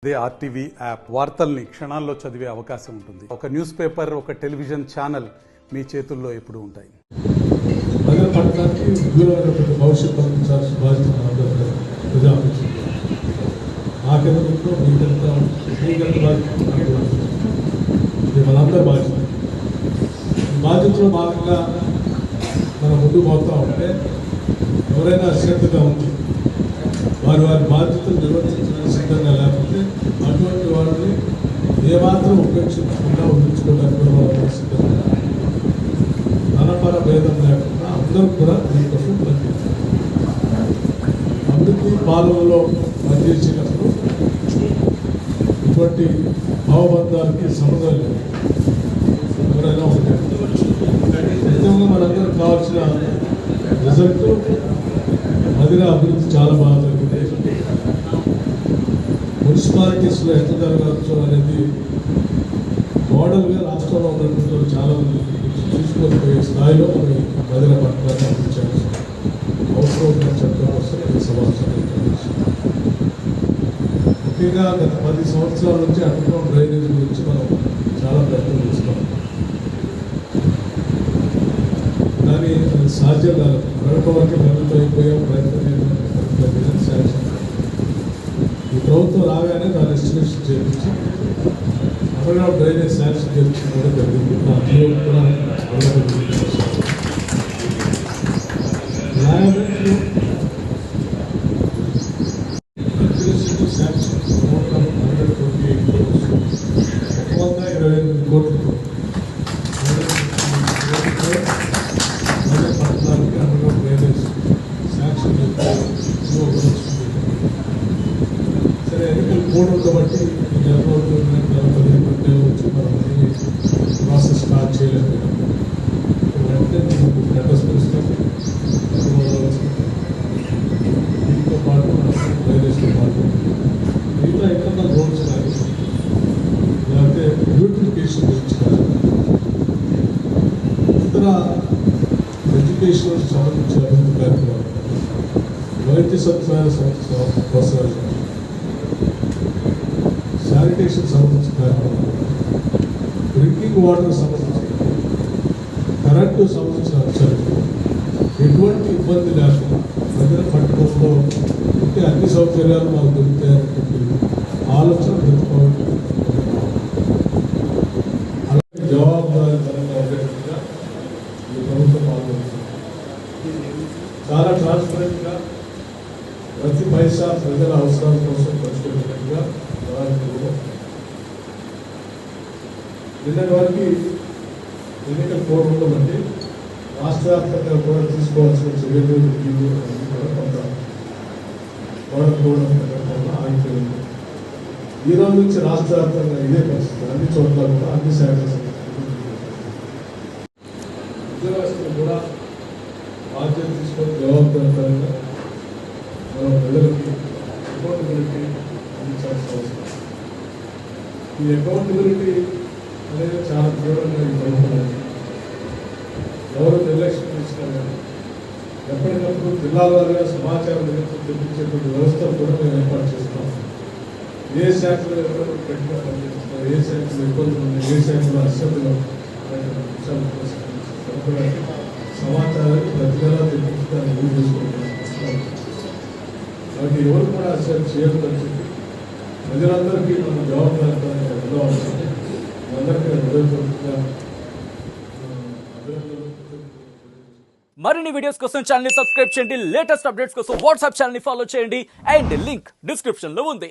అదే RTV app వార్తల్ని క్షణాల్లో చదివే అవకాశం ఉంటుంది. ఒక న్యూస్ పేపర్, ఒక టెలివిజన్ ఛానల్ మీ చేతుల్లో ఎప్పుడూ ఉంటాయి. భవిష్యత్తు అందించాల్సిన బాధ్యత మనందరి బాధ్యత. బాధ్యతలో భాగంగా మనం ముందుకు పోతా ఉంటే ఎవరైనా అశ్రద్ధగా ఉంది, వారి బాధ్యతలు నిర్వర్తించడానికి సిద్ధంగా లేకపోతే అటువంటి వాళ్ళని ఏమాత్రం ఉపేక్షించకుండా వదిలించుకోవడానికి కూడా వాళ్ళు సిద్ధంగా ధనపర భేదం లేకుండా అందరూ కూడా దీనికోసం పనిచేస్తారు. అభివృద్ధి పాలనలో పనిచేసినప్పుడు ఇటువంటి భావబంధాలకి సంబంధం లేదు. ఎవరైనా ఉంటారు. నిజంగా మనందరికి కావాల్సిన రిజల్ట్ మదిర అభివృద్ధి చాలా బాగా జరిగింది. మున్సిపాలిటీస్లో ఎట్లా జరగవచ్చు అనేది మోడల్గా రాష్ట్రంలో ఉన్నటువంటి చాలా మంది చూసుకొని పోయే స్థాయిలో మదిర పట్టణాన్ని అందించాల్సిన అవసరం ఉందని చెప్పడం కోసం ఈ సమాచారం. ముఖ్యంగా గత 10 సంవత్సరాల నుంచి అండర్గ్రౌండ్ డ్రైనేజ్ గురించి మనం చాలా ప్రయత్నం చేస్తాం. కానీ అది సాధ్యం కాదు. ప్రభుత్వానికి ప్రభుత్వం అయిపోయాం, ప్రయత్నం శాంక్షన్. ఈ ప్రభుత్వం రాగానే దాన్ని ఎస్టిమేషన్ చేయించి అండర్గ్రౌండ్ డ్రైనేజ్ శాంక్షన్ చేయించడం కూడా జరిగింది. కూడా శాంక్షన్ 128 కోట్లతో సరే ఎన్నికలు కోడ్ కాబట్టి వచ్చి మనం ప్రాసెస్ స్టార్ట్ చేయలేదు. వెంటనే లెటర్స్ పిలుస్తాం. దీంతో పాటు రైల్వేస్తో పాటు మిగతా ఇంటర్నల్ రోడ్స్ కానీ లేకపోతే బ్యూటిఫికేషన్ గురించి కానీ ఇతర ఎడ్యుకేషన్ సంబంధించిన అభివృద్ధి కార్యక్రమాలు, వైద్య సదుపాయాల ప్రోత్సహించాలి, శానిటేషన్ సంబంధించిన కార్యక్రమాలు, డ్రింకింగ్ వాటర్ సంబంధించి, కరెంటు సంబంధించిన అంశాలు ఎటువంటి ఇబ్బంది లేకుండా ప్రజల పట్టణంలో ఉంటే అన్ని సౌకర్యాలు మాకు దొరుకుతాయనేటువంటి ఆలోచన పెట్టుకోవాలి. అలాగే జవాబుదారీతనంగా ఉండేట్టుగా ఈ ప్రభుత్వం పాల్గొంటుంది. చాలా ట్రాన్స్పరెంట్గా ప్రతి పైసా ప్రజల అవసరాల కోసం ఖర్చుకునేట్టుగా నిన్నటి వరకు ఎన్నికల కోడ్ ఉండమంటే రాష్ట్ర వ్యాప్తంగా కూడా తీసుకోవాల్సిన చర్యలు కూడా కొంత ఆగిపోయింది. ఈ రోజు నుంచి రాష్ట్ర వ్యాప్తంగా ఇదే పరిస్థితి. అన్ని చోట్ల కూడా అన్ని శాఖలు ఉద్యోగస్తులు కూడా బాధ్యత తీసుకొని జవాబుదారీతనంగా మనం ప్రజలకి అకౌంటబిలిటీ అందించాల్సిన అవసరం. ఈ అకౌంటబిలిటీ అనేది చాలా తీవ్రంగా ఈ ప్రభుత్వం ఎవరు నిర్లక్ష్యం చేసినా కానీ ఎప్పటికప్పుడు జిల్లాల వారిగా సమాచారం తెప్పించేటువంటి వ్యవస్థలు కూడా మేము ఏర్పాటు చేస్తున్నాం. ఏ శాఖలో ఎవరు గట్టిగా పనిచేస్తున్నారు, ఏ శాఖలో ఇబ్బందులు ఉన్నాయి, ఏ శాఖలో అశ్రద్ధగా సమాచారాన్ని ప్రతి నెలా తెప్పించడానికి యూజ్ చేసుకుంటున్నాం. కాబట్టి ఎవరు కూడా అశ్రద్ధ చేయకూడదని చెప్పి ప్రజలందరికీ మనం జవాబుదారీతనంగా ఉండవలసింది. అందరికీ హృదయపూర్వకంగా మరిన్ని వీడియోస్ కోసం ఛానల్ ని సబ్స్క్రైబ్ చేయండి. లేటెస్ట్ అప్డేట్స్ కోసం వాట్సాప్ ఛానల్ ని ఫాలో చేయండి. అండ్ లింక్ డిస్క్రిప్షన్ లో ఉంది.